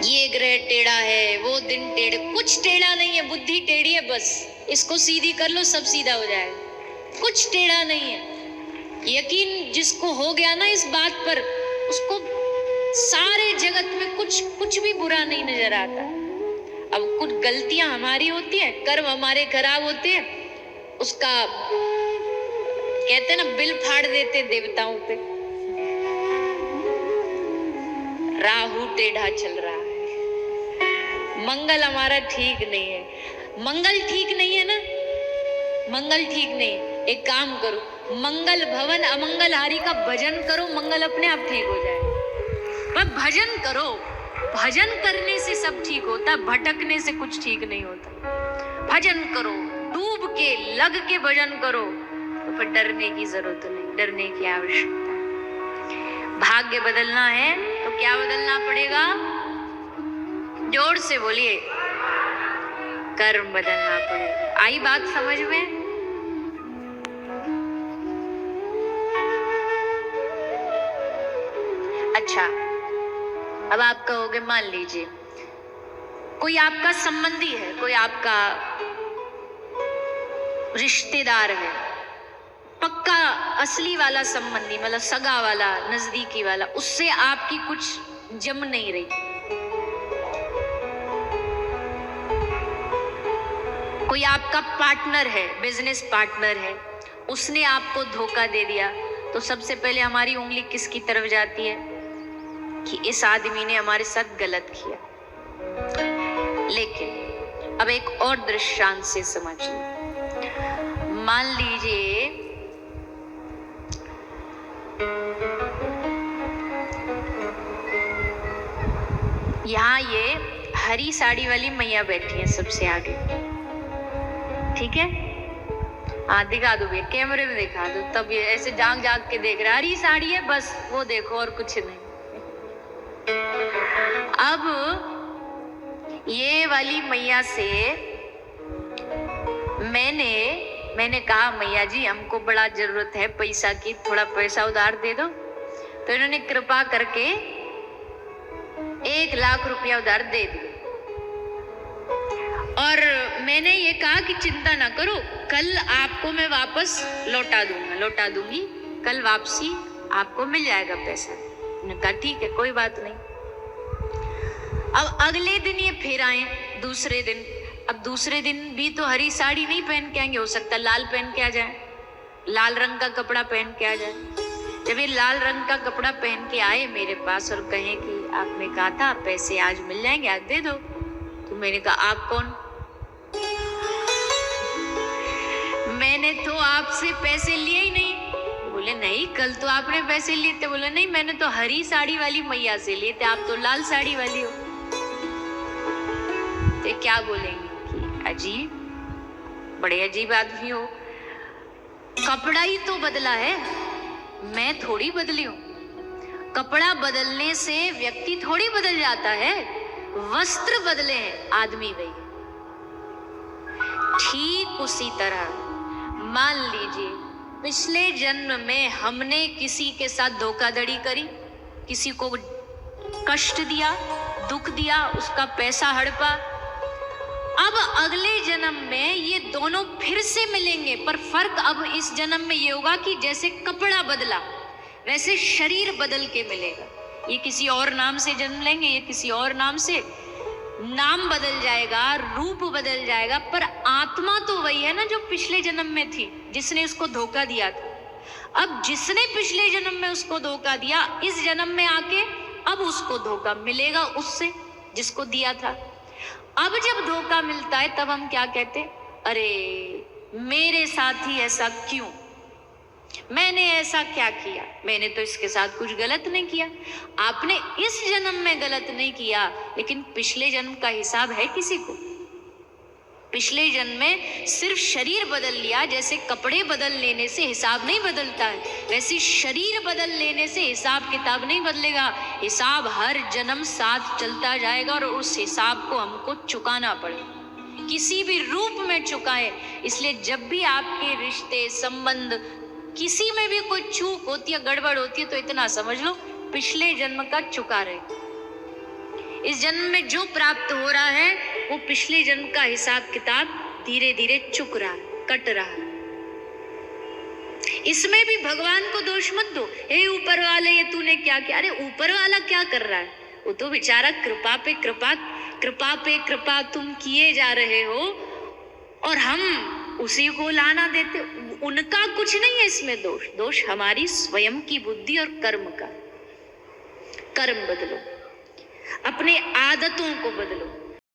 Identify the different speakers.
Speaker 1: ये ग्रह टेढ़ा है, वो दिन टेढ़े, कुछ टेढ़ा नहीं है, बुद्धि टेढ़ी है बस। इसको सीधी कर लो, सब सीधा हो जाएगा। कुछ टेढ़ा नहीं है। यकीन जिसको हो गया ना इस बात पर, उसको सारे जगत में कुछ भी बुरा नहीं नजर आता। अब कुछ गलतियां हमारी होती है, कर्म हमारे खराब होते हैं, उसका कहते हैं ना बिल फाड़ देते देवताओं पे। राहु टेढ़ा चल रहा है, मंगल हमारा ठीक नहीं है। मंगल ठीक नहीं है ना, मंगल ठीक नहीं। एक काम करो, मंगल भवन अमंगल हारी का भजन करो, मंगल अपने आप ठीक हो जाए। पर भजन करो, भजन करने से सब ठीक होता, भटकने से कुछ ठीक नहीं होता। भजन करो, डूब के लग के भजन करो, तो फिर डरने की जरूरत नहीं, डरने की आवश्यकता। भाग्य बदलना है तो क्या बदलना पड़ेगा? जोर से बोलिए, कर्म बदलना पड़ेगा। आई बात समझ में? अच्छा, अब आप कहोगे, मान लीजिए कोई आपका संबंधी है, कोई आपका रिश्तेदार है, पक्का असली वाला संबंधी, मतलब सगा वाला, नजदीकी वाला, उससे आपकी कुछ जम नहीं रही। कोई आपका पार्टनर है, बिजनेस पार्टनर है, उसने आपको धोखा दे दिया, तो सबसे पहले हमारी उंगली किसकी तरफ जाती है कि इस आदमी ने हमारे साथ गलत किया। लेकिन अब एक और दृष्टांत से समझिए। मान लीजिए यहाँ ये हरी साड़ी वाली मैया बैठी है सबसे आगे, ठीक है? हाँ दिखा दो भैया, कैमरे में दिखा दो, तब ये ऐसे जाग जाग के देख रहा है, हरी साड़ी है बस, वो देखो और कुछ नहीं। अब ये वाली मैया से मैंने कहा, मैया जी हमको बड़ा जरूरत है पैसा की, थोड़ा पैसा उधार दे दो। तो इन्होंने कृपा करके 1 लाख रुपया उधार दे दिया। और मैंने ये कहा कि चिंता ना करो, कल आपको मैं वापस लौटा दूंगी, कल वापसी आपको मिल जाएगा पैसा। मैंने कहा ठीक है, कोई बात नहीं। अब अगले दिन ये फिर आए, दूसरे दिन। अब दूसरे दिन भी तो हरी साड़ी नहीं पहन के आएंगे, हो सकता है लाल पहन के आ जाए, लाल रंग का कपड़ा पहन के आ जाए। जब ये लाल रंग का कपड़ा पहन के आए मेरे पास और कहे कि आपने कहा था पैसे आज मिल जाएंगे, आज दे दो। तो मैंने कहा आप कौन? मैंने तो आपसे पैसे लिए ही नहीं। बोले नहीं, कल तो आपने पैसे लिए थे। बोले नहीं, मैंने तो हरी साड़ी वाली मैया से लिए थे, आप तो लाल साड़ी वाली हो। तो क्या बोलेंगे कि अजीब, बड़े अजीब आदमी हो, कपड़ा ही तो बदला है, मैं थोड़ी बदली हूं। कपड़ा बदलने से व्यक्ति थोड़ी बदल जाता है, वस्त्र बदले हैं आदमी वही। ठीक उसी तरह मान लीजिए पिछले जन्म में हमने किसी के साथ धोखाधड़ी करी, किसी को कष्ट दिया, दुख दिया, उसका पैसा हड़पा। अब अगले जन्म में ये दोनों फिर से मिलेंगे, पर फर्क अब इस जन्म में ये होगा कि जैसे कपड़ा बदला वैसे शरीर बदल के मिलेगा। ये किसी और नाम से जन्म लेंगे, ये किसी और नाम से, नाम बदल जाएगा, रूप बदल जाएगा, पर आत्मा तो वही है ना जो पिछले जन्म में थी, जिसने उसको धोखा दिया था। अब जिसने पिछले जन्म में उसको धोखा दिया, इस जन्म में आके अब उसको धोखा मिलेगा उससे जिसको दिया था। अब जब धोखा मिलता है तब हम क्या कहते? अरे मेरे साथ ही ऐसा क्यों, मैंने ऐसा क्या किया? मैंने तो इसके साथ कुछ गलत नहीं किया। आपने इस जन्म में गलत नहीं किया, लेकिन पिछले जन्म का हिसाब है किसी को? पिछले जन्म में सिर्फ शरीर बदल लिया, जैसे कपड़े बदल लेने से हिसाब नहीं बदलता है, वैसे शरीर बदल लेने से हिसाब किताब नहीं बदलेगा। हिसाब हर जन्म साथ चलता जाएगा और उस हिसाब को हमको चुकाना पड़ेगा, किसी भी रूप में चुकाए। इसलिए जब भी आपके रिश्ते संबंध किसी में भी कोई चूक होती है, गड़बड़ होती है, तो इतना समझ लो पिछले जन्म का चुका रहे। इस जन्म में जो प्राप्त हो रहा है वो पिछले जन्म का हिसाब किताब धीरे धीरे चुक रहा है, कट रहा है। इसमें भी भगवान को दोष मत दो, हे ऊपर वाले ये तूने क्या किया। अरे ऊपर वाला क्या कर रहा है, वो तो बेचारा कृपा पे कृपा, कृपा पे कृपा तुम किए जा रहे हो और हम उसी को लाना देते। उनका कुछ नहीं है इसमें दोष, दोष हमारी स्वयं की बुद्धि और कर्म का। कर्म बदलो, अपने आदतों को बदलो।